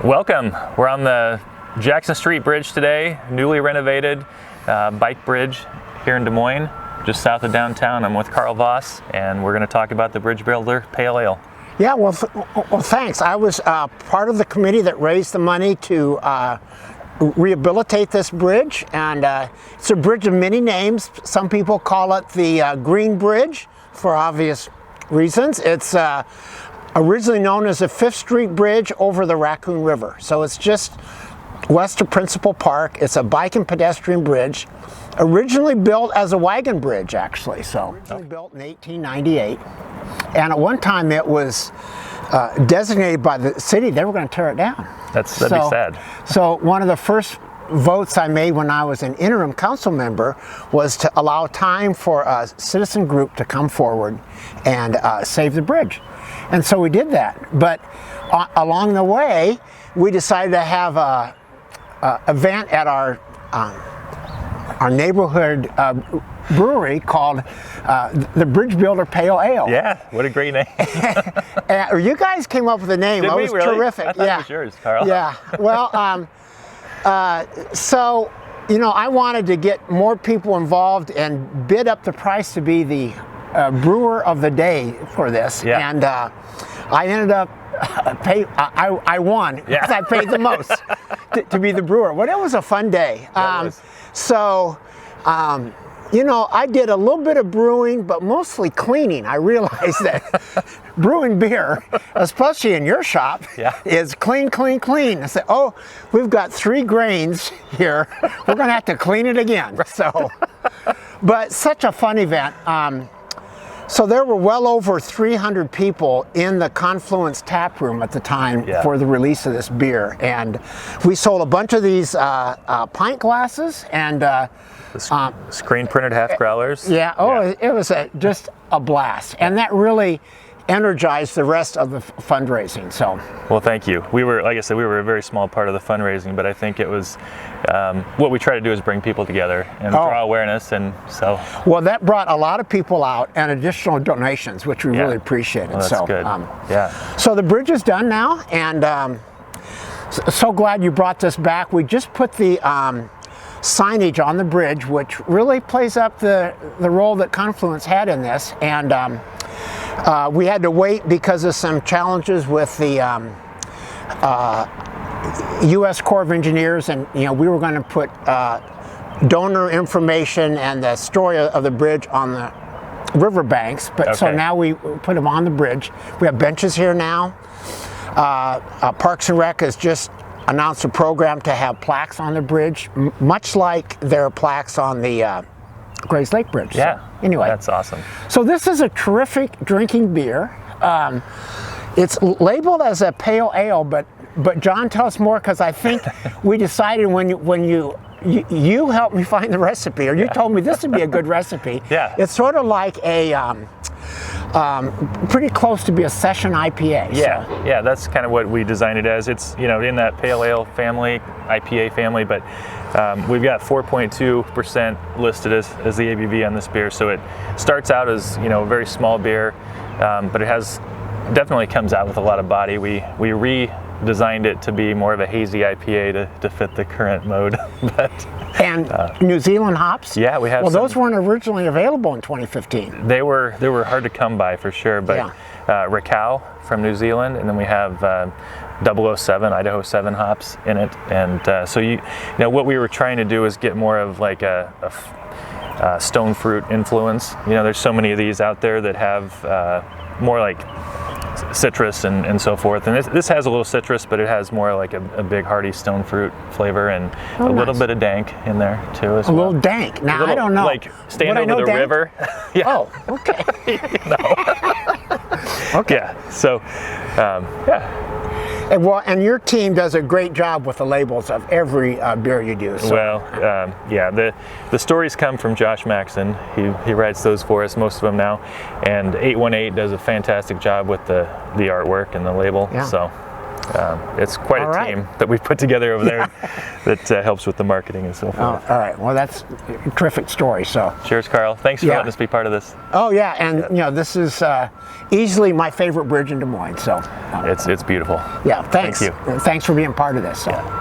Welcome. We're on the Jackson Street Bridge today, newly renovated bike bridge here in Des Moines, just south of downtown. I'm with Carl Voss, and we're going to talk about the Bridge Builder Pale Ale. Yeah, well, thanks. I was part of the committee that raised the money to rehabilitate this bridge, and it's a bridge of many names. Some people call it the Green Bridge for obvious reasons. It's originally known as the 5th Street Bridge over the Rakau River. So it's just west of Principal Park. It's a bike and pedestrian bridge, originally built as a wagon bridge, actually. So originally built in 1898. And at one time it was designated by the city, they were going to tear it down. That'd be sad. So one of the first votes I made when I was an interim council member was to allow time for a citizen group to come forward and save the bridge. And so we did that. But along the way, we decided to have a event at our neighborhood brewery called the Bridge Builder Pale Ale. Yeah, what a great name. You guys came up with the name. Did It we was really? terrific. I thought it was yours, Carl. Yeah. Well, so, you know, I wanted to get more people involved and bid up the price to be the brewer of the day for this. Yeah. And I ended up I won because I paid the most to be the brewer. Well, it was a fun day. You know, I did a little bit of brewing, but mostly cleaning. I realized that brewing beer, especially in your shop, is clean, clean, clean. I said, oh, we've got 3 grains here. We're going to have to clean it again. So, but such a fun event. So there were well over 300 people in the Confluence tap room at the time for the release of this beer. And we sold a bunch of these pint glasses and screen printed half growlers. Yeah, it was just a blast. And that really energized the rest of the fundraising. So, well, thank you. We were, like I said, we were a very small part of the fundraising, but I think it was what we try to do is bring people together and draw awareness, and so. Well, that brought a lot of people out and additional donations, which we really appreciated. Well, that's good. So the bridge is done now, and so glad you brought this back. We just put the signage on the bridge, which really plays up the role that Confluence had in this, and we had to wait because of some challenges with the U.S. Corps of Engineers, and we were going to put donor information and the story of the bridge on the riverbanks, but so now we put them on the bridge. We have benches here now. Parks and Rec has just announced a program to have plaques on the bridge, much like there are plaques on the Grays Lake Bridge. Yeah. So, anyway, that's awesome. So this is a terrific drinking beer. It's labeled as a pale ale, but John, tell us more, because I think we decided when you helped me find the recipe, or you told me this would be a good recipe. Yeah. It's sort of like a pretty close to be a session IPA. Yeah, yeah, that's kind of what we designed it as. It's in that pale ale family, IPA family, but we've got 4.2% listed as the ABV on this beer. So it starts out as a very small beer, but it definitely comes out with a lot of body. We redesigned it to be more of a hazy IPA to fit the current mode. And New Zealand hops? Yeah, we have. Well, those weren't originally available in 2015. They were hard to come by for sure, but Rakau from New Zealand, and then we have 007 Idaho 7 hops in it, and so what we were trying to do is get more of like a stone fruit influence. There's so many of these out there that have more like citrus and so forth, and this has a little citrus, but it has more like a big hearty stone fruit flavor, and little bit of dank in there too as well. A little dank. Now I don't know. Like staying over the river. Yeah. Oh, okay. Okay. Yeah. So, yeah. And your team does a great job with the labels of every beer you do. So. Well, yeah, the stories come from Josh Maxson. He writes those for us, most of them now, and 818 does a fantastic job with the artwork and the label. Yeah. So, it's quite a team that we've put together over there that helps with the marketing and so forth. All right. Well, that's a terrific story. So cheers, Carl. Thanks for letting us be part of this. Oh yeah, and you know, this is easily my favorite bridge in Des Moines. So it's beautiful. Yeah. Thanks. Thank you. Thanks for being part of this. So. Yeah.